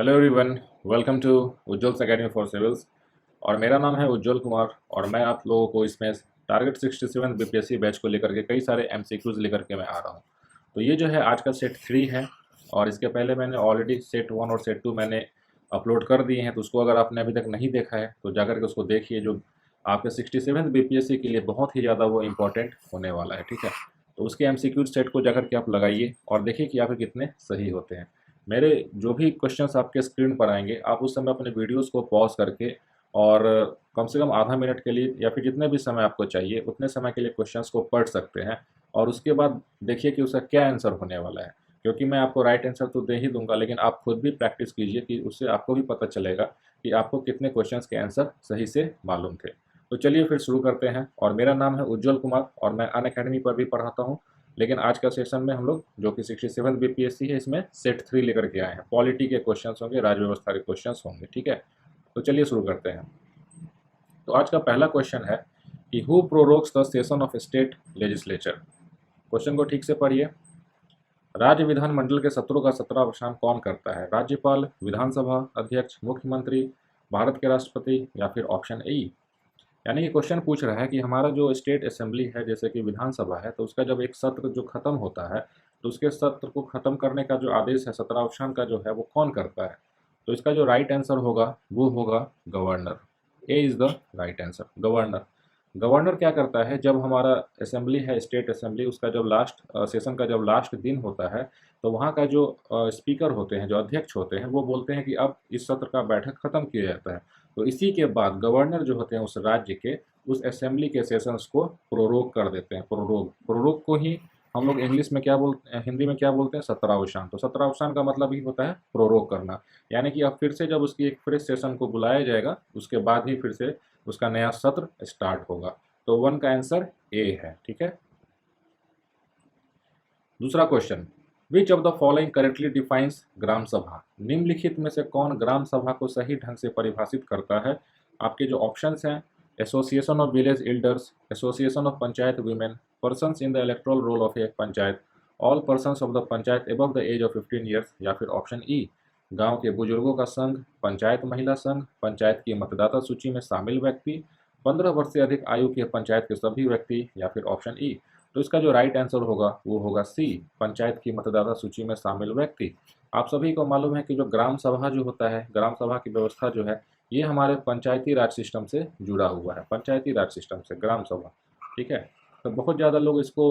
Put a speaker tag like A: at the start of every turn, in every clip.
A: Hello everyone, welcome to Ujjwal Academy for civils. और मेरा नाम है उज्ज्वल कुमार और मैं आप लोगों को इसमें टारगेट 67 बीपीएससी बैच को लेकर के कई सारे एमसीक्यूज लेकर के मैं आ रहा हूँ। तो ये जो है आज का सेट 3 है और इसके पहले मैंने ऑलरेडी सेट 1 और सेट 2 मैंने अपलोड कर दिए हैं। तो उसको अगर आपने अभी तक नहीं देखा है तो जाकर के उसको देखिए, जो आपके 67 बीपीएससी के लिए बहुत ही ज़्यादा वो इम्पोर्टेंट होने वाला है। ठीक है, तो उसके एमसीक्यूज सेट को जाकर के आप लगाइए और देखिए कि आपके कितने सही होते हैं। मेरे जो भी क्वेश्चंस आपके स्क्रीन पर आएंगे, आप उस समय अपने वीडियोस को पॉज करके और कम से कम आधा मिनट के लिए या फिर जितने भी समय आपको चाहिए उतने समय के लिए क्वेश्चंस को पढ़ सकते हैं। और उसके बाद देखिए कि उसका क्या आंसर होने वाला है, क्योंकि मैं आपको राइट आंसर तो दे ही दूंगा, लेकिन आप खुद भी प्रैक्टिस कीजिए कि उससे आपको भी पता चलेगा कि आपको कितने क्वेश्चंस के आंसर सही से मालूम थे। तो चलिए फिर शुरू करते हैं। और मेरा नाम है उज्ज्वल कुमार और मैं अनअकैडमी पर भी पढ़ाता हूँ। लेकिन आज का सेशन में हम लोग जो कि 67 बीपीएससी है, इसमें सेट 3 लेकर के आए हैं। पॉलिटी के क्वेश्चंस होंगे, राज्य व्यवस्था के क्वेश्चंस होंगे। ठीक है, तो चलिए शुरू करते हैं। तो आज का पहला क्वेश्चन है कि who prorogues the session of state legislature. Question को ठीक से पढ़िए। राज्य विधानमंडल के सत्रों का सत्रावसान कौन करता है? राज्यपाल, विधानसभा अध्यक्ष, मुख्यमंत्री, भारत के राष्ट्रपति या फिर ऑप्शन ई। यानी कि क्वेश्चन पूछ रहा है कि हमारा जो स्टेट असेंबली है, जैसे कि विधानसभा है, तो उसका जब एक सत्र जो खत्म होता है तो उसके सत्र को खत्म करने का जो आदेश है, सत्रावसान का जो है, वो कौन करता है? तो इसका जो राइट आंसर होगा वो होगा governor. A is the right answer, governor. Governor क्या करता है, जब हमारा असेंबली है, स्टेट असेंबली, उसका जब लास्ट सेशन का जब लास्ट दिन होता है, तो वहाँ का जो स्पीकर होते हैं, जो अध्यक्ष होते हैं, वो बोलते हैं कि अब इस सत्र का बैठक खत्म किया जाता है। तो इसी के बाद गवर्नर जो होते हैं उस राज्य के, उस असेंबली के सेशंस को प्रोरोग कर देते हैं। प्रोरोग, प्रोरोग को ही हम लोग इंग्लिश में क्या बोलते हैं, हिंदी में क्या बोलते हैं? सत्रावसान। तो सत्रावसान का मतलब ही होता है प्रोरोग करना। यानी कि अब फिर से जब उसकी एक फ्रेश सेशन को बुलाया जाएगा, उसके बाद ही फिर से उसका नया सत्र स्टार्ट होगा। तो 1 का आंसर ए है। ठीक है, दूसरा question, which of the following correctly defines gram sabha. निम्नलिखित में से कौन ग्राम सभा को सही ढंग से परिभाषित करता है? आपके जो ऑप्शंस हैं, association of village elders, association of panchayat women, persons in the electoral roll of a panchayat, all persons of the panchayat above the age of 15 years, या फिर ऑप्शन ई, गांव के बुजुर्गों का संघ, पंचायत महिला संघ, पंचायत की मतदाता सूची में शामिल व्यक्ति, 15 वर्ष से अधिक आयु के पंचायत के सभी व्यक्ति, या फिर ऑप्शन ई। तो इसका जो राइट आंसर होगा वो होगा सी, पंचायत की मतदाता सूची में शामिल व्यक्ति। आप सभी को मालूम है कि जो ग्राम सभा जो होता है, ग्राम सभा की व्यवस्था जो है, ये हमारे पंचायती राज सिस्टम से जुड़ा हुआ है, पंचायती राज सिस्टम से ग्राम सभा। ठीक है, तो बहुत ज़्यादा लोग इसको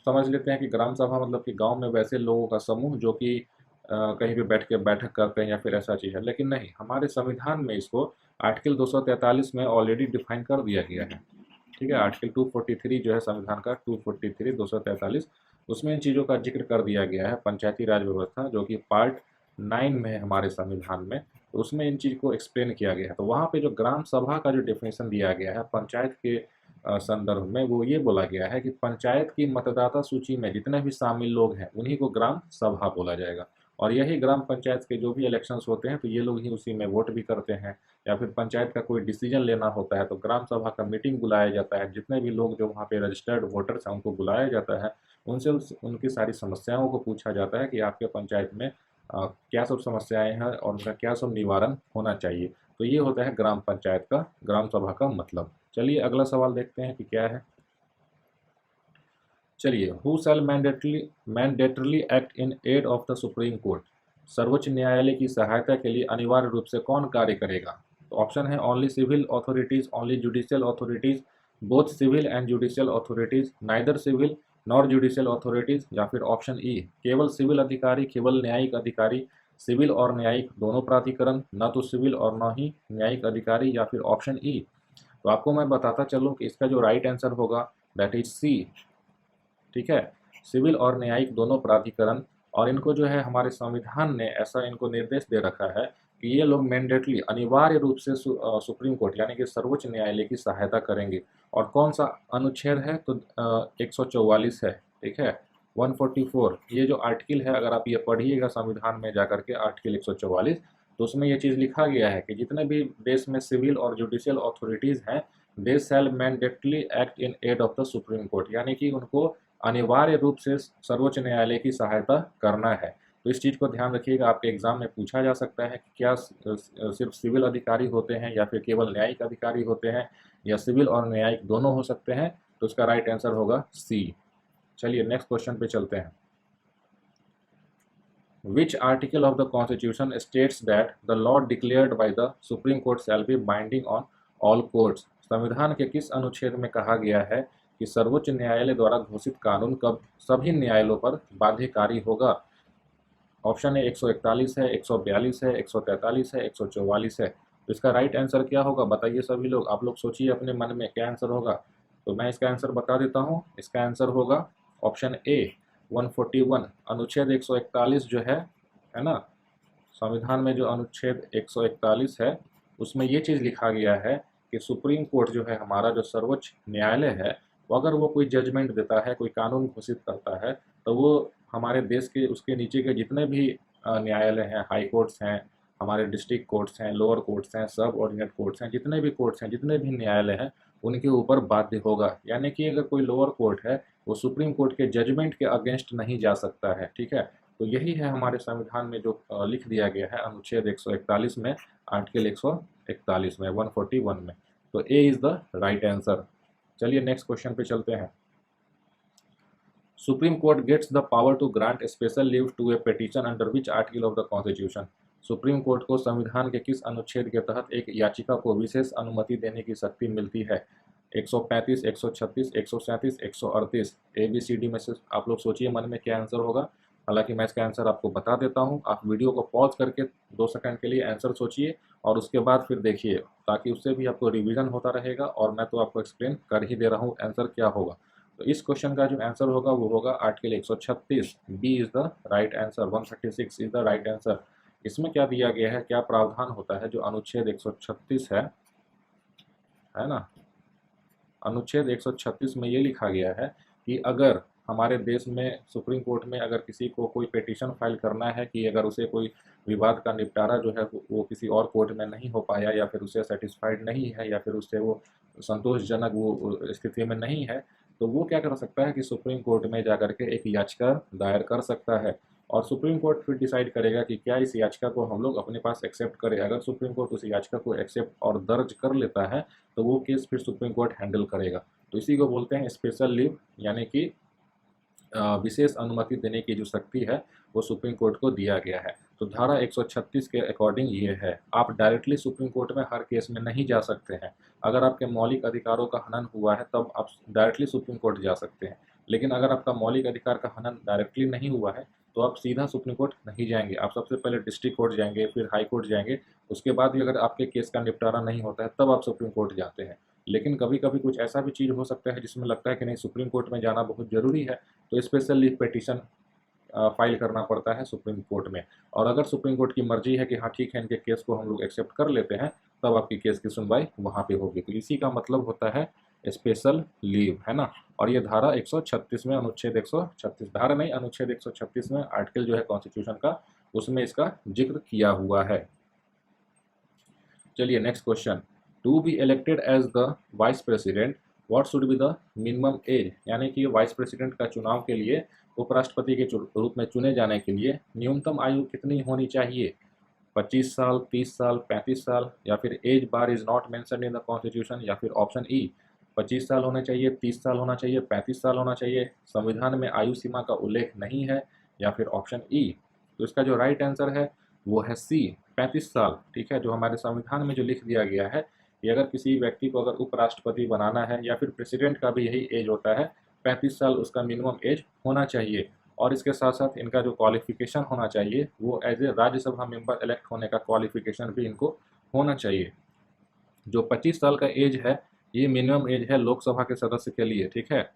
A: समझ लेते हैं कि ग्राम सभा मतलब कि गांव में वैसे लोगों का समूह जो कि कहीं भी बैठ के बैठक करते हैं या फिर ऐसा चीज़ है, लेकिन नहीं, हमारे संविधान में इसको आर्टिकल 243 में ऑलरेडी डिफाइन कर दिया गया है। ठीक है, आर्टिकल 243 जो है संविधान का, 243 243, उसमें इन चीज़ों का जिक्र कर दिया गया है। पंचायती राज व्यवस्था जो कि पार्ट 9 में है हमारे संविधान में, तो उसमें इन चीज़ को एक्सप्लेन किया गया है। तो वहाँ पे जो ग्राम सभा का जो डेफिनेशन दिया गया है पंचायत के संदर्भ में, वो ये बोला गया है कि पंचायत की मतदाता सूची में जितने भी शामिल लोग हैं उन्हीं को ग्राम सभा बोला जाएगा। और यही ग्राम पंचायत के जो भी इलेक्शंस होते हैं तो ये लोग ही उसी में वोट भी करते हैं, या फिर पंचायत का कोई डिसीजन लेना होता है तो ग्राम सभा का मीटिंग बुलाया जाता है। जितने भी लोग जो वहाँ पे रजिस्टर्ड वोटर्स हैं उनको बुलाया जाता है, उनसे उनकी सारी समस्याओं को पूछा जाता है कि आपके पंचायत में क्या सब समस्याएं हैं और उनका क्या सब निवारण होना चाहिए। तो ये होता है ग्राम पंचायत का, ग्राम सभा का मतलब। चलिए अगला सवाल देखते हैं कि क्या है। चलिए, who shall mandatorily act in aid of the Supreme Court. सर्वोच्च न्यायालय की सहायता के लिए अनिवार्य रूप से कौन कार्य करेगा? तो ऑप्शन है only civil authorities, only judicial authorities, both civil and judicial authorities, neither civil nor judicial authorities, या फिर ऑप्शन ई, केवल सिविल अधिकारी, केवल न्यायिक अधिकारी, सिविल और न्यायिक दोनों प्राधिकरण, न तो सिविल और न ही न्यायिक अधिकारी, या फिर ऑप्शन ई। तो आपको मैं बताता चलूँ कि इसका जो राइट आंसर होगा दैट इज सी। ठीक है, सिविल और न्यायिक दोनों प्राधिकरण। और इनको जो है हमारे संविधान ने ऐसा इनको निर्देश दे रखा है कि ये लोग मैंडेटली अनिवार्य रूप से सुप्रीम कोर्ट यानी कि सर्वोच्च न्यायालय की सहायता करेंगे। और कौन सा अनुच्छेद है? तो 144 है। ठीक है, 144, ये जो आर्टिकल है, अगर आप ये पढ़िएगा संविधान में जाकर के आर्टिकल 144, तो उसमें ये चीज़ लिखा गया है कि जितने भी देश में सिविल और जुडिशियल अथॉरिटीज़ हैं, they shall mandatorily act in aid of the Supreme Court, यानी कि उनको अनिवार्य रूप से सर्वोच्च न्यायालय की सहायता करना है। तो इस चीज़ को ध्यान रखिएगा, आपके एग्ज़ाम में पूछा जा सकता है कि क्या सिर्फ सिविल अधिकारी होते हैं या फिर केवल न्यायिक अधिकारी होते हैं, या सिविल और न्यायिक दोनों हो सकते हैं। तो इसका राइट आंसर होगा सी। चलिए नेक्स्ट क्वेश्चन पे चलते हैं। Which article of the Constitution states that the law declared by the Supreme Court shall be binding on all courts? संविधान के किस अनुच्छेद में कहा गया है कि सर्वोच्च न्यायालय द्वारा घोषित कानून कब सभी न्यायालयों पर बाध्यकारी होगा? ऑप्शन ए 141 है, 142 है, 143 है, 144 है। तो इसका राइट आंसर क्या होगा बताइए सभी लोग, आप लोग सोचिए अपने मन में क्या आंसर होगा। तो मैं इसका आंसर बता देता हूँ, इसका आंसर होगा ऑप्शन ए 141। अनुच्छेद 141 जो है ना, संविधान में जो अनुच्छेद 141 है उसमें ये चीज़ लिखा गया है कि सुप्रीम कोर्ट जो है हमारा जो सर्वोच्च न्यायालय है, वो अगर वो कोई जजमेंट देता है, कोई कानून घोषित करता है, तो वो हमारे देश के उसके नीचे के जितने भी न्यायालय हैं, हाई कोर्ट्स हैं, हमारे डिस्ट्रिक्ट कोर्ट्स हैं, लोअर कोर्ट्स हैं, सब ऑर्डिनेट कोर्ट्स हैं, जितने भी कोर्ट्स हैं, जितने भी न्यायालय हैं, उनके ऊपर बाध्य होगा। यानी कि अगर कोई लोअर कोर्ट है वो सुप्रीम कोर्ट के जजमेंट के अगेंस्ट नहीं जा सकता है, ठीक है। तो यही है हमारे संविधान में जो लिख दिया गया है अनुच्छेद 141 में, आर्टिकल 141 में, 141 में। तो A is the right answer. चलिए नेक्स्ट क्वेश्चन पे चलते हैं। Supreme court gets the power to grant special leave to a petition under which article of the constitution? Supreme court को संविधान के किस अनुच्छेद के तहत एक याचिका को विशेष अनुमति देने की शक्ति मिलती है? 135, 136, 137, 138। ABCD में से आप लोग सोचिए मन में क्या आंसर होगा। हालांकि मैं इसका आंसर आपको बता देता हूं, आप वीडियो को पॉज करके 2 सेकंड के लिए आंसर सोचिए और उसके बाद फिर देखिए, ताकि उससे भी आपको रिवीजन होता रहेगा और मैं तो आपको एक्सप्लेन कर ही दे रहा हूं आंसर क्या होगा। तो इस क्वेश्चन का जो आंसर होगा वो होगा article 136। B is the right answer. 136 is the right answer. इसमें क्या दिया गया है, क्या प्रावधान होता है जो अनुच्छेद 136 है ना, अनुच्छेद 136 में ये लिखा गया है कि अगर हमारे देश में सुप्रीम कोर्ट में अगर किसी को कोई पिटीशन फाइल करना है कि अगर उसे कोई विवाद का निपटारा जो है वो किसी और कोर्ट में नहीं हो पाया, या फिर उसे सेटिस्फाइड नहीं है, या फिर उससे वो संतोषजनक वो स्थिति में नहीं है, तो वो क्या कर सकता है कि सुप्रीम कोर्ट में जा के एक याचिका दायर कर सकता है। और सुप्रीम कोर्ट फिर डिसाइड करेगा कि क्या इस याचिका को हम लोग अपने पास एक्सेप्ट करें। अगर सुप्रीम कोर्ट उस याचिका को एक्सेप्ट और दर्ज कर लेता है तो वो केस फिर सुप्रीम कोर्ट हैंडल करेगा। तो इसी को बोलते हैं स्पेशल लीव, यानी कि विशेष अनुमति देने की जो शक्ति है वो सुप्रीम कोर्ट को दिया गया है। तो धारा 136 के अकॉर्डिंग ये है, आप डायरेक्टली सुप्रीम कोर्ट में हर केस में नहीं जा सकते हैं। अगर आपके मौलिक अधिकारों का हनन हुआ है तब आप डायरेक्टली सुप्रीम कोर्ट जा सकते हैं, लेकिन अगर आपका मौलिक अधिकार का हनन डायरेक्टली नहीं हुआ है तो आप सीधा सुप्रीम कोर्ट नहीं जाएंगे। आप सबसे पहले डिस्ट्रिक्ट कोर्ट जाएंगे, फिर हाई कोर्ट जाएंगे, उसके बाद भी अगर आपके केस का निपटारा नहीं होता है तब आप सुप्रीम कोर्ट जाते हैं। लेकिन कभी कभी कुछ ऐसा भी चीज़ हो सकता है जिसमें लगता है कि नहीं सुप्रीम कोर्ट में जाना बहुत ज़रूरी है, तो स्पेशल लीव पिटीशन फाइल करना पड़ता है सुप्रीम कोर्ट में। और अगर सुप्रीम कोर्ट की मर्जी है कि हाँ ठीक है इनके केस को हम लोग एक्सेप्ट कर लेते हैं, तब आपकी केस की सुनवाई वहाँ पे होगी। तो इसी का मतलब होता है स्पेशल लीव, है ना। और ये धारा 136 में, अनुच्छेद 136, धारा नहीं अनुच्छेद 136 में आर्टिकल जो है कॉन्स्टिट्यूशन का, उसमें इसका जिक्र किया हुआ है। चलिए next question. To be elected as the vice president what should be the minimum age? यानी कि वाइस प्रेसिडेंट का चुनाव के लिए, उपराष्ट्रपति के रूप में चुने जाने के लिए न्यूनतम आयु कितनी होनी चाहिए? 25 साल, 30 साल, 35 साल, या फिर age bar is not mentioned in the constitution, या फिर ऑप्शन ई 25 साल होना चाहिए, 30 साल होना चाहिए, 35 साल होना चाहिए, संविधान में आयु सीमा का उल्लेख नहीं है, या फिर ऑप्शन ई। तो इसका जो राइट आंसर है वो है सी 35 साल, ठीक है। जो हमारे संविधान में जो लिख दिया गया है कि अगर किसी व्यक्ति को अगर उपराष्ट्रपति बनाना है या फिर प्रेसिडेंट का भी यही एज होता है, 35 साल उसका मिनिमम एज होना चाहिए। और इसके साथ साथ इनका जो क्वालिफिकेशन होना चाहिए वो as a Rajya Sabha member elect होने का क्वालिफिकेशन भी इनको होना चाहिए। जो 25 साल का एज है ये मिनिमम एज है लोकसभा के सदस्य के लिए, ठीक है।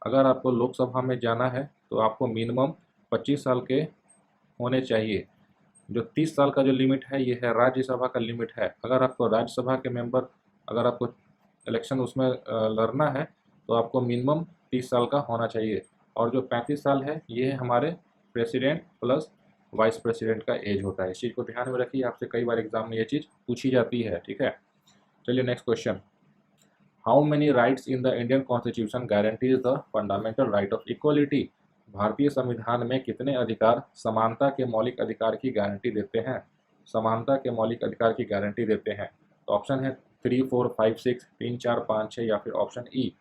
A: अगर आपको लोकसभा में जाना है तो आपको मिनिमम 25 साल के होने चाहिए। जो 30 साल का जो लिमिट है ये है राज्यसभा का लिमिट है। अगर आपको राज्यसभा के मेंबर, अगर आपको इलेक्शन उसमें लड़ना है तो आपको मिनिमम 30 साल का होना चाहिए। और जो 35 साल है ये है हमारे प्रेसिडेंट प्लस वाइस प्रेसिडेंट का एज होता है। इस चीज़ को ध्यान में रखिए, आपसे कई बार एग्जाम में ये चीज़ पूछी जाती है, ठीक है। चलिए next question. How many rights in the Indian constitution guarantees the fundamental right of equality? भारतीय संविधान में कितने अधिकार समानता के मौलिक अधिकार की गारंटी देते हैं? समानता के मौलिक अधिकार की गारंटी देते हैं। तो ऑप्शन है 3, 4, 5, 6, 3, 4, 5, 6 या फिर ऑप्शन ई।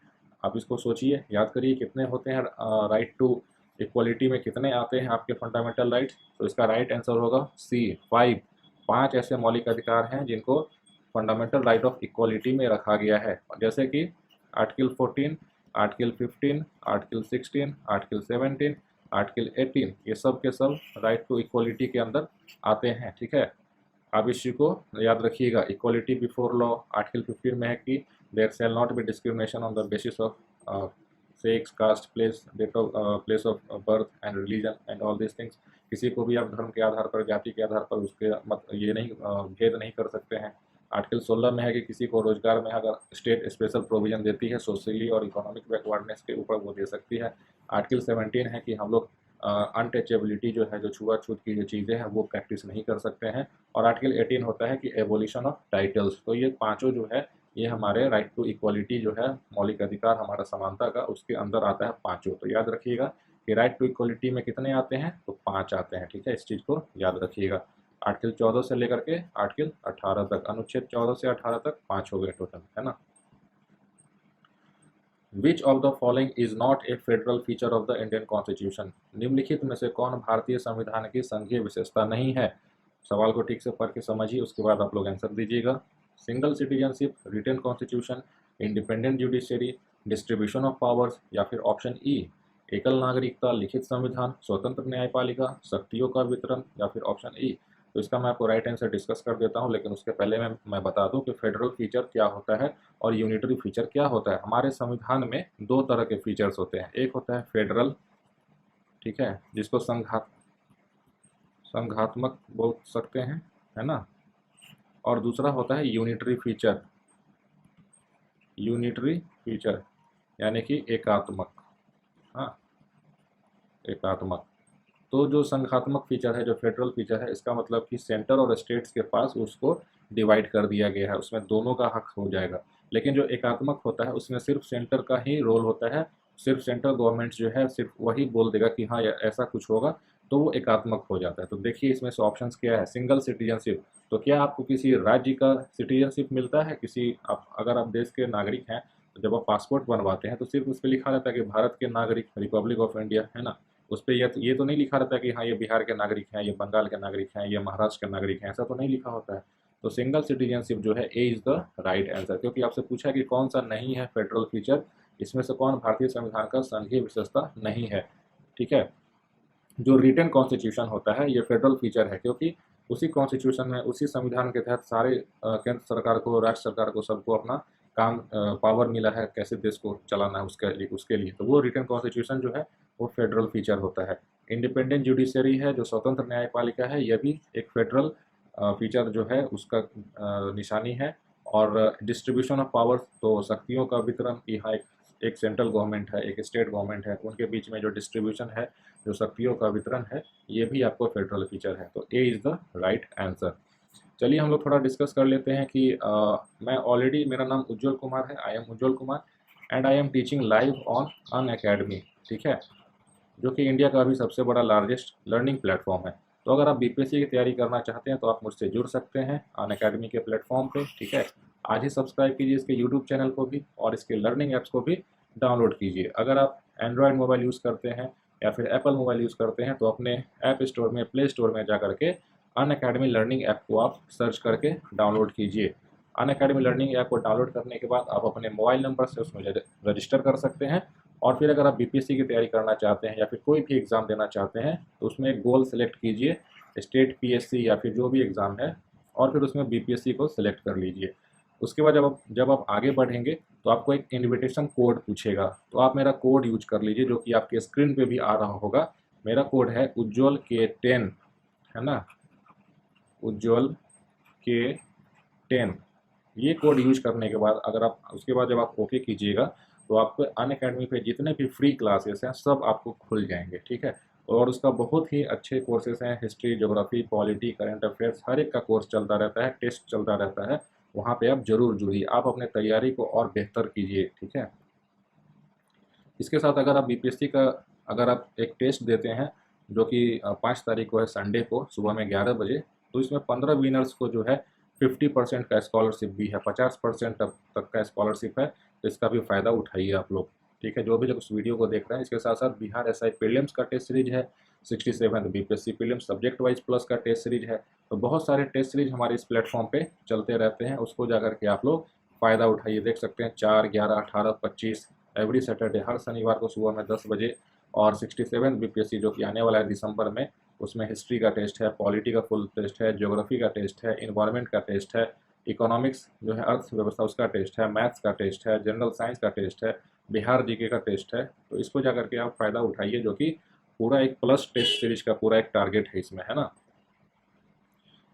A: आप इसको सोचिए, याद करिए कितने होते हैं राइट टू इक्वलिटी में, कितने आते हैं आपके फंडामेंटल राइट्स। तो इसका राइट आंसर होगा सी 5। 5 ऐसे मौलिक अधिकार हैं जिनको फंडामेंटल राइट ऑफ इक्वलिटी में रखा गया है, जैसे कि article 14, article 15, article 16, article 17, article 18, ये सब के सब राइट टू इक्वलिटी के अंदर आते हैं। ठीक है, आप इस चीज़ को याद रखिएगा। इक्वलिटी बिफोर लॉ आर्टिकल 15 में है कि there shall not be discrimination on the basis of sex, caste, place of birth and religion and all this things. किसी को भी आप धर्म के आधार पर, जाति के आधार पर उसके ये नहीं भेद नहीं कर सकते हैं। आर्टिकल 16 में है कि किसी को रोजगार में अगर स्टेट स्पेशल प्रोविजन देती है सोशली और इकोनॉमिक बैकवर्डनेस के ऊपर, वो दे सकती है। आर्टिकल 17 है कि हम लोग अनटचेबिलिटी जो है, जो छुआछूत की जो चीज़ें हैं वो प्रैक्टिस नहीं कर सकते हैं। और आर्टिकल 18 होता है कि एबोलिशन ऑफ टाइटल्स। तो ये पांचों जो है ये हमारे राइट टू इक्वलिटी जो है, मौलिक अधिकार हमारा समानता का, उसके अंदर आता है पांचों। तो याद रखिएगा कि राइट टू इक्वलिटी में कितने आते हैं, तो 5 आते हैं। ठीक है, इस चीज़ को याद रखिएगा। आर्टिकल 14 से लेकर के आर्टिकल 18 तक, अनुच्छेद 14 से 18 तक 5 हो गए टोटल, है ना। विच of the following is not a federal feature of the Indian constitution? निम्नलिखित में से कौन भारतीय संविधान की संघीय विशेषता नहीं है? सवाल को ठीक से पढ़ के समझिए, उसके बाद आप लोग आंसर दीजिएगा। Single citizenship, written constitution, independent judiciary, distribution of powers या फिर ऑप्शन ई एकल नागरिकता, लिखित संविधान, स्वतंत्र न्यायपालिका, शक्तियों का वितरण या फिर ऑप्शन ई। तो इसका मैं आपको राइट आंसर डिस्कस कर देता हूं, लेकिन उसके पहले मैं बता दूं कि फेडरल फीचर क्या होता है और यूनिटरी फीचर क्या होता है। हमारे संविधान में 2 तरह के फीचर्स होते हैं। एक होता है फेडरल, ठीक है, जिसको संघात्मक बोल सकते हैं, है ना। और दूसरा होता है यूनिटरी फीचर, यूनिटरी फीचर यानी कि एकात्मक। हाँ, एकात्मक। तो जो संघात्मक फीचर है, जो फेडरल फीचर है, इसका मतलब कि सेंटर और स्टेट्स के पास उसको डिवाइड कर दिया गया है, उसमें दोनों का हक हो जाएगा। लेकिन जो एकात्मक होता है उसमें सिर्फ सेंटर का ही रोल होता है, सिर्फ सेंट्रल गवर्नमेंट जो है सिर्फ वही बोल देगा कि हाँ ऐसा कुछ होगा, तो वो एकात्मक हो जाता है। तो देखिए इसमें से ऑप्शंस क्या है। सिंगल सिटीजनशिप, तो क्या आपको किसी राज्य का सिटीजनशिप मिलता है? अगर आप देश के नागरिक हैं तो जब आप पासपोर्ट बनवाते हैं तो सिर्फ उस पर लिखा रहता है कि भारत के नागरिक, रिपब्लिक ऑफ इंडिया, है ना। उस पर ये तो नहीं लिखा रहता कि हाँ ये बिहार के नागरिक हैं, ये बंगाल के नागरिक हैं, ये महाराष्ट्र के नागरिक हैं, ऐसा तो नहीं लिखा होता है। तो सिंगल सिटीजनशिप जो है, ए इज़ द राइट आंसर। क्योंकि आपसे पूछा है कि कौन सा नहीं है फेडरल फीचर, इसमें से कौन भारतीय संविधान का संघीय विशेषता नहीं है। ठीक है, जो रिटन कॉन्स्टिट्यूशन होता है ये फेडरल फीचर है, क्योंकि उसी कॉन्स्टिट्यूशन में, उसी संविधान के तहत सारे केंद्र सरकार को, राज्य सरकार को, सबको अपना काम पावर मिला है कैसे देश को चलाना है उसके लिए। तो वो रिटन कॉन्स्टिट्यूशन जो है वो फेडरल फीचर होता है। इंडिपेंडेंट जुडिशरी है, जो स्वतंत्र न्यायपालिका है, यह भी एक फेडरल फीचर जो है उसका निशानी है। और डिस्ट्रीब्यूशन ऑफ पावर्स, तो शक्तियों का वितरण, कि हाँ एक सेंट्रल गवर्नमेंट है, एक स्टेट गवर्नमेंट है, उनके बीच में जो डिस्ट्रीब्यूशन है, जो शक्तियों का वितरण है, ये भी आपको फेडरल फीचर है। तो A is the right answer. चलिए हम लोग थोड़ा डिस्कस कर लेते हैं कि मैं ऑलरेडी, मेरा नाम उज्जवल कुमार है, I am Ujjwal Kumar and I am teaching live on Unacademy. ठीक है, जो कि इंडिया का भी सबसे बड़ा लार्जेस्ट लर्निंग प्लेटफॉर्म है। तो अगर आप बीपीएससी की तैयारी करना चाहते हैं तो आप मुझसे जुड़ सकते हैं अनअकैडमी के प्लेटफॉर्म पे। ठीक है, आज ही सब्सक्राइब कीजिए इसके यूट्यूब चैनल को भी और इसके लर्निंग ऐप्स को भी डाउनलोड कीजिए। अगर आप एंड्रॉयड मोबाइल यूज़ करते हैं या फिर एप्पल मोबाइल यूज़ करते हैं तो अपने ऐप स्टोर में, प्ले स्टोर में जा करके अनअकैडमी लर्निंग ऐप को आप सर्च करके डाउनलोड कीजिए। अनअकैडमी लर्निंग ऐप को डाउनलोड करने के बाद आप अपने मोबाइल नंबर से उसमें रजिस्टर कर सकते हैं। और फिर अगर आप बीपीएससी की तैयारी करना चाहते हैं या फिर कोई भी एग्ज़ाम देना चाहते हैं तो उसमें एक गोल सेलेक्ट कीजिए, स्टेट, पीएससी या फिर जो भी एग्ज़ाम है, और फिर उसमें बीपीएससी को सिलेक्ट कर लीजिए। उसके बाद जब आप आगे बढ़ेंगे तो आपको एक इनविटेशन कोड पूछेगा, तो आप मेरा कोड यूज कर लीजिए जो कि आपके स्क्रीन पे भी आ रहा होगा। मेरा कोड है उज्जवल K10, है ना, उज्जवल K10। ये कोड यूज करने के बाद अगर आप उसके बाद जब आप ओके कीजिएगा तो आपको अनअकैडमी पे जितने भी फ्री क्लासेस हैं सब आपको खुल जाएंगे। ठीक है, और उसका बहुत ही अच्छे कोर्सेज हैं, history, geography, polity, current affairs, हर एक का कोर्स चलता रहता है, टेस्ट चलता रहता है। वहाँ पे आप जरूर जुड़िए, आप अपने तैयारी को और बेहतर कीजिए। ठीक है, इसके साथ अगर आप बीपीएससी का अगर आप एक टेस्ट देते हैं जो कि 5 तारीख को है, संडे को सुबह में 11 बजे, तो इसमें 15 विनर्स को जो है 50% का स्कॉलरशिप भी है, 50% तक का स्कॉलरशिप है। तो इसका भी फ़ायदा उठाइए आप लोग, ठीक है, जो भी लोग उस वीडियो को देख रहे हैं। इसके साथ साथ बिहार एसआई प्रीलिम्स का टेस्ट सीरीज है, 67 BPSC prelims subject wise plus का टेस्ट सीरीज है। तो बहुत सारे टेस्ट सीरीज हमारे इस प्लेटफॉर्म पे चलते रहते हैं, उसको जाकर के आप लोग फ़ायदा उठाइए। देख सकते हैं 4, 11, 18, 25 एवरी सैटरडे, हर शनिवार को सुबह में 10 बजे। और 67 बीपीएससी जो कि आने वाला है दिसंबर में, उसमें हिस्ट्री का टेस्ट है, पॉलिटी का फुल टेस्ट है, ज्योग्राफी का टेस्ट है, इन्वायरमेंट का टेस्ट है, इकोनॉमिक्स जो है अर्थव्यवस्था उसका टेस्ट है, मैथ्स का टेस्ट है, जनरल साइंस का टेस्ट है, बिहार जीके का टेस्ट है। तो इसको जाकर के आप फ़ायदा उठाइए, जो कि पूरा एक प्लस टेस्ट सीरीज का पूरा एक टारगेट है इसमें, है ना।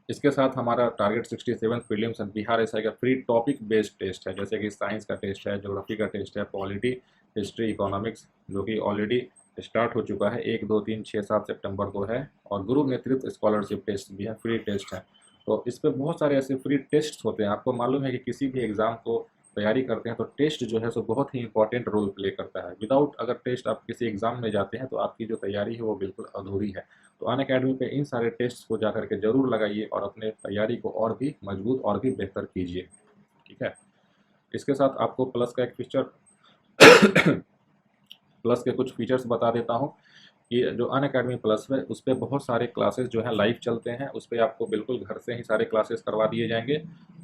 A: इसके साथ हमारा target 67 prelims and Bihar SI का फ्री टॉपिक बेस्ड टेस्ट है, जैसे कि साइंस का टेस्ट है, ज्योग्राफी का टेस्ट है, पॉलिटी, हिस्ट्री, इकोनॉमिक्स, जो कि ऑलरेडी स्टार्ट हो चुका है, 1, 2, 3, 6, 7 सितंबर को है। और गुरु नेतृत्व स्कॉलरशिप टेस्ट भी है, फ्री टेस्ट है। तो इस पर बहुत सारे ऐसे फ्री टेस्ट होते हैं। आपको मालूम है कि किसी भी एग्ज़ाम को तैयारी करते हैं तो टेस्ट जो है सो बहुत ही इंपॉर्टेंट रोल प्ले करता है। विदाउट अगर टेस्ट आप किसी एग्ज़ाम में जाते हैं तो आपकी जो तैयारी है वो बिल्कुल अधूरी है। तो अनअकैडमी पे इन सारे टेस्ट को जाकर के ज़रूर लगाइए और अपने तैयारी को और भी मजबूत और भी बेहतर कीजिए, ठीक है। इसके साथ आपको प्लस का एक फीचर प्लस के कुछ फीचर्स बता देता हूँ कि जो अनअकैडमी प्लस है उस पर बहुत सारे क्लासेस जो है लाइव चलते हैं। उस पर आपको बिल्कुल घर से ही सारे क्लासेस करवा दिए जाएंगे।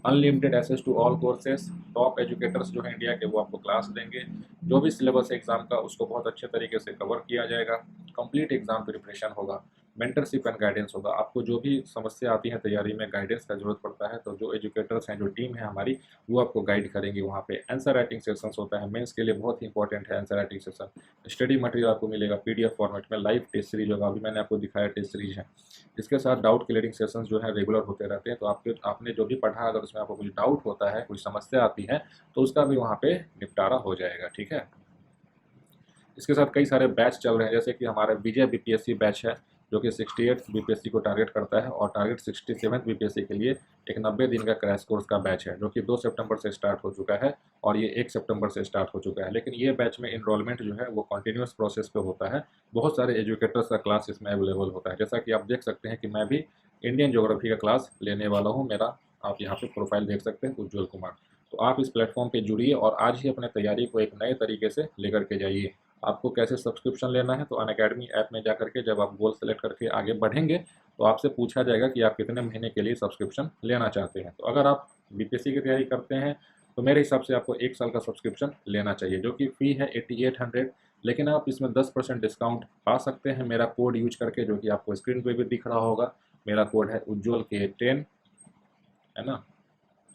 A: Unlimited access to all courses, top educators जो हैं इंडिया के वो आपको क्लास देंगे। जो भी सिलेबस है एग्ज़ाम का उसको बहुत अच्छे तरीके से कवर किया जाएगा। कंप्लीट एग्ज़ाम प्रिपरेशन होगा, मेंटरशिप एंड गाइडेंस होगा। आपको जो भी समस्या आती है तैयारी में, गाइडेंस का जरूरत पड़ता है, तो जो एजुकेटर्स हैं, जो टीम है हमारी, वो आपको गाइड करेंगे। वहाँ पे आंसर राइटिंग सेशंस होता है, मेंस के लिए बहुत ही इंपॉर्टेंट है answer writing session. Study material आपको मिलेगा पीडीएफ फॉर्मेट में, लाइव टेस्ट सीरीज होगा, अभी मैंने आपको दिखाया टेस्ट सीरीज है। इसके साथ डाउट क्लियरिंग सेशंस जो है रेगुलर होते रहते हैं। तो आपने जो भी पढ़ा, अगर उसमें आपको कोई डाउट होता है, कोई समस्या आती है, तो उसका भी वहाँ पे निपटारा हो जाएगा, ठीक है। इसके साथ कई सारे बैच चल रहे हैं, जैसे कि हमारा विजय बीपीएससी बैच है, जो कि 68 बीपीएससी को टारगेट करता है। और टारगेट 67 बीपीएससी के लिए एक 90 दिन का क्रैश कोर्स का बैच है, जो कि 2 सितंबर से स्टार्ट हो चुका है और ये 1 सितंबर से स्टार्ट हो चुका है। लेकिन ये बैच में इनरोलमेंट जो है वो कंटिन्यूस प्रोसेस पे होता है। बहुत सारे एजुकेटर्स का क्लास इसमें अवेलेबल होता है। जैसा कि आप देख सकते हैं कि मैं भी इंडियन ज्योग्राफी का क्लास लेने वाला हूँ। मेरा आप यहाँ पे प्रोफाइल देख सकते हैं, उज्ज्वल कुमार। तो आप इस प्लेटफॉर्म पे जुड़िए और आज ही अपने तैयारी को एक नए तरीके से लेकर के जाइए। आपको कैसे सब्सक्रिप्शन लेना है, तो अनअकैडमी ऐप में जाकर के जब आप गोल सेलेक्ट करके आगे बढ़ेंगे तो आपसे पूछा जाएगा कि आप कितने महीने के लिए सब्सक्रिप्शन लेना चाहते हैं। तो अगर आप बीपीएससी की तैयारी करते हैं तो मेरे हिसाब से आपको 1 साल का सब्सक्रिप्शन लेना चाहिए, जो कि फ़ी है 8800। लेकिन आप इसमें 10% डिस्काउंट पा सकते हैं मेरा कोड यूज करके, जो कि आपको स्क्रीन पे भी दिख रहा होगा। मेरा कोड है उज्ज्वल के 10, है ना।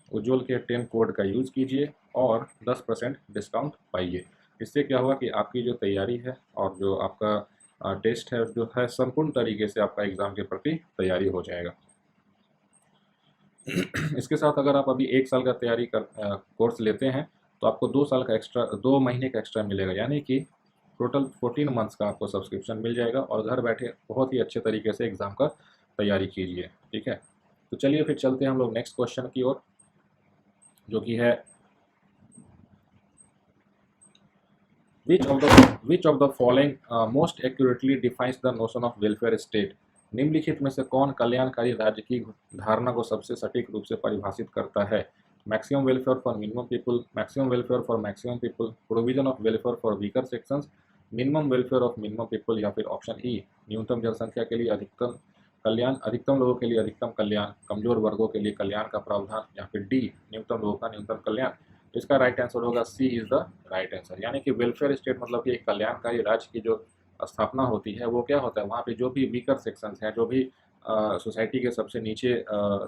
A: उज्ज्वल के 10 कोड का यूज़ कीजिए और 10% डिस्काउंट पाइए। इससे क्या होगा कि आपकी जो तैयारी है और जो आपका टेस्ट है जो है संपूर्ण तरीके से आपका एग्ज़ाम के प्रति तैयारी हो जाएगा। इसके साथ अगर आप अभी 1 साल का तैयारी कोर्स लेते हैं तो आपको 2 साल का एक्स्ट्रा, 2 महीने का एक्स्ट्रा मिलेगा, यानी कि टोटल 14 मंथ्स का आपको सब्सक्रिप्शन मिल जाएगा और घर बैठे बहुत ही अच्छे तरीके से एग्ज़ाम का तैयारी कीजिए, ठीक है। तो चलिए फिर चलते हैं हम लोग नेक्स्ट क्वेश्चन की ओर, जो कि है which of the following most accurately defines the notion of welfare state? निम्नलिखित में से कौन कल्याणकारी राज्य की धारणा को सबसे सटीक रूप से परिभाषित करता है? Maximum welfare for minimum people, maximum welfare for maximum people, provision of welfare for weaker sections, minimum welfare of minimum people, या फिर ऑप्शन ई न्यूनतम जनसंख्या के लिए अधिकतम कल्याण, अधिकतम लोगों के लिए अधिकतम कल्याण, कमजोर वर्गों के लिए कल्याण का प्रावधान, या फिर डी न्यूनतम लोगों का न्यूनतम कल्याण। तो इसका राइट आंसर होगा सी इज़ द राइट आंसर। यानी कि वेलफेयर स्टेट मतलब कि एक कल्याणकारी राज्य की जो स्थापना होती है वो क्या होता है, वहाँ पे जो भी वीकर सेक्शंस हैं, जो भी सोसाइटी के सबसे नीचे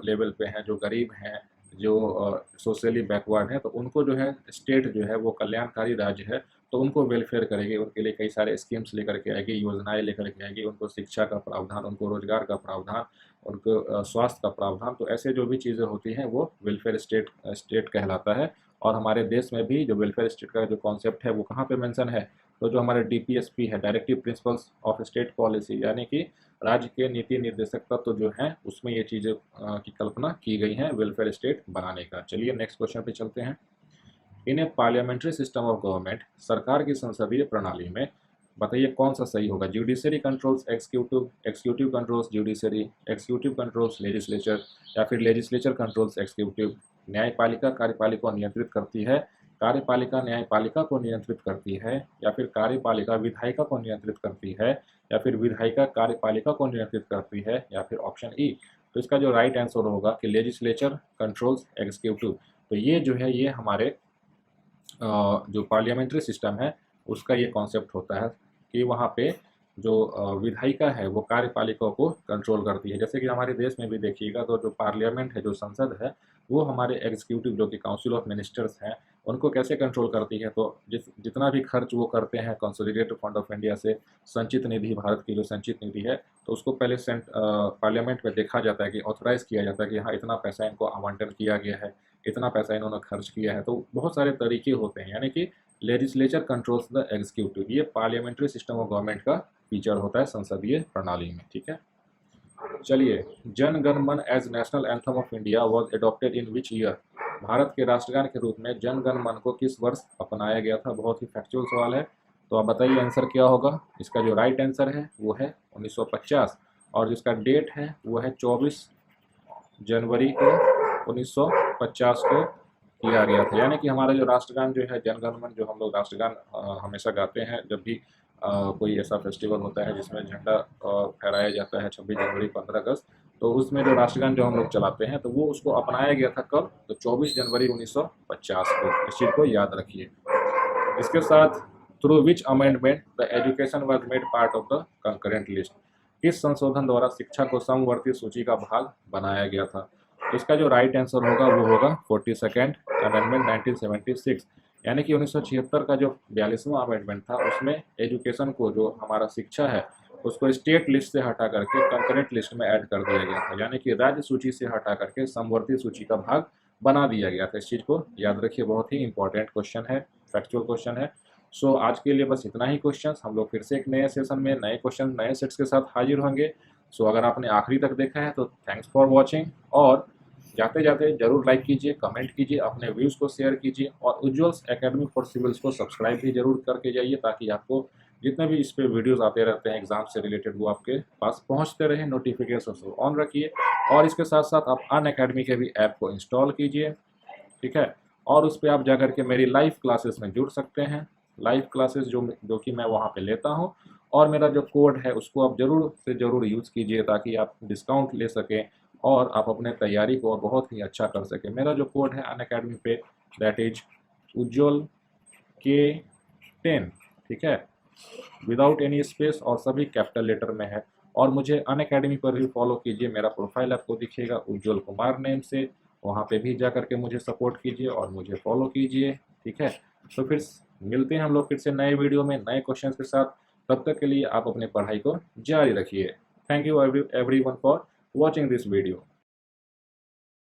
A: लेवल पे हैं, जो गरीब हैं, जो सोशली बैकवर्ड हैं, तो उनको जो है स्टेट जो है वो कल्याणकारी राज्य है, तो उनको वेलफेयर करेगी, उनके लिए कई सारे स्कीम्स लेकर के आएगी, योजनाएं लेकर के आएगी, उनको शिक्षा का प्रावधान, उनको रोजगार का प्रावधान, उनको स्वास्थ्य का प्रावधान। तो ऐसे जो भी चीज़ें होती हैं वो वेलफेयर स्टेट कहलाता है। और हमारे देश में भी जो वेलफेयर स्टेट का जो कॉन्सेप्ट है वो कहाँ पे मेंशन है, तो जो हमारे डीपीएसपी है, directive principles of state policy, यानी कि राज्य के नीति निर्देशक तत्व जो हैं उसमें ये चीज़ें की कल्पना की गई हैं वेलफेयर स्टेट बनाने का। चलिए नेक्स्ट क्वेश्चन पे चलते हैं। इन ए पार्लियामेंट्री सिस्टम ऑफ गवर्नमेंट, सरकार की संसदीय प्रणाली में बताइए कौन सा सही होगा। Judiciary controls executive, executive controls judiciary, executive controls legislature, या फिर लेजिस्लेचर कंट्रोल्स एक्सिक्यूटिव। न्यायपालिका कार्यपालिका को नियंत्रित करती है, कार्यपालिका न्यायपालिका को नियंत्रित करती है, या फिर कार्यपालिका विधायिका को नियंत्रित करती है, या फिर विधायिका कार्यपालिका को नियंत्रित करती है, या फिर ऑप्शन ई। तो इसका जो राइट आंसर होगा कि लेजिस्लेचर कंट्रोल्स एग्जीक्यूटिव। तो ये जो है ये हमारे जो पार्लियामेंट्री सिस्टम है उसका ये कॉन्सेप्ट होता है कि वहाँ पे जो विधायिका है वो कार्यपालिका को कंट्रोल करती है। जैसे कि हमारे देश में भी देखिएगा तो जो पार्लियामेंट है, जो संसद है, वो हमारे एग्जीक्यूटिव जो कि काउंसिल ऑफ मिनिस्टर्स हैं उनको कैसे कंट्रोल करती है। तो जितना भी खर्च वो करते हैं कंसोलिडेटेड फंड ऑफ इंडिया से, संचित निधि, भारत की जो संचित निधि है, तो उसको पहले पार्लियामेंट में देखा जाता है कि ऑथराइज किया जाता है कि हाँ इतना पैसा इनको आवंटन किया गया है, इतना पैसा इन्होंने खर्च किया है। तो बहुत सारे तरीके होते हैं, यानी कि लेजिस्लेचर कंट्रोल्स द एग्जीक्यूटिव। ये पार्लियामेंट्री सिस्टम ऑफ गवर्नमेंट का फीचर होता है संसदीय प्रणाली में। ठीक है, चलिए, Jana Gana Mana as national anthem of India was adopted in which year. Bharat के राष्ट्रगान के रूप में जन गण मन को किस वर्ष अपनाया गया था। बहुत ही फैक्चुअल सवाल है, तो आप बताइए आंसर क्या होगा। इसका जो राइट आंसर है वो है 1950, और जिसका डेट है वो है 24 जनवरी को 1950 को किया गया था। यानी कि हमारा जो राष्ट्रगान जो है, जनगण मन, जो हम लोग राष्ट्रगान हमेशा गाते हैं जब भी कोई ऐसा फेस्टिवल होता है जिसमें झंडा फहराया जाता है, 26 जनवरी, 15 अगस्त, तो उसमें जो राष्ट्रगान जो हम लोग चलाते हैं, तो वो उसको अपनाया गया था कब, तो 24 जनवरी 1950 को। इस चीज़ को याद रखिए। इसके साथ through which amendment the education was made part of the concurrent list. किस संशोधन द्वारा शिक्षा को समवर्ती सूची का भाग बनाया गया था। इसका जो राइट आंसर होगा वो होगा 42nd अमेंडमेंट 1976। यानी कि 1976 का जो 42वां अमेंडमेंट था उसमें एजुकेशन को, जो हमारा शिक्षा है, उसको स्टेट लिस्ट से हटा करके कंकरेंट लिस्ट में ऐड कर दिया गया था। यानी कि राज्य सूची से हटा करके समवर्ती सूची का भाग बना दिया गया था। इस चीज़ को याद रखिए, बहुत ही इंपॉर्टेंट क्वेश्चन है, फैक्चुअल क्वेश्चन है। सो आज के लिए बस इतना ही क्वेश्चन। हम लोग फिर से एक नए सेशन में नए क्वेश्चन, नए सेट्स के साथ हाजिर होंगे। सो अगर आपने आखिरी तक देखा है तो थैंक्स फॉर वॉचिंग, और जाते जाते जरूर लाइक कीजिए, कमेंट कीजिए, अपने व्यूज़ को शेयर कीजिए, और उज्ज्वल्स एकेडमी फॉर सिविल्स को सब्सक्राइब भी जरूर करके जाइए, ताकि आपको जितने भी इस पे वीडियोस आते रहते हैं एग्जाम से रिलेटेड वो आपके पास पहुंचते रहे। नोटिफिकेशन को ऑन रखिए, और इसके साथ साथ आप अनअकैडमी के भी ऐप को इंस्टॉल कीजिए। ठीक है, और उस पर आप जा करके मेरी लाइव क्लासेस में जुड़ सकते हैं। लाइव क्लासेस जो कि मैं वहाँ पे लेता हूँ, और मेरा जो कोड है उसको आप ज़रूर से ज़रूर यूज़ कीजिए, ताकि आप डिस्काउंट ले सकें और आप अपने तैयारी को बहुत ही अच्छा कर सकें। मेरा जो कोड है अनअकैडमी पे, दैट इज उज्ज्वल K10। ठीक है, विदाउट एनी स्पेस, और सभी कैपिटल लेटर में है। और मुझे अनअकैडमी पर भी फॉलो कीजिए, मेरा प्रोफाइल आपको दिखेगा उज्ज्वल कुमार नेम से, वहाँ पे भी जा करके मुझे सपोर्ट कीजिए और मुझे फॉलो कीजिए। ठीक है, तो फिर मिलते हैं हम लोग फिर से नए वीडियो में नए क्वेश्चंस के साथ। तब तक के लिए आप अपनी पढ़ाई को जारी रखिए। Thank you everyone for watching this video।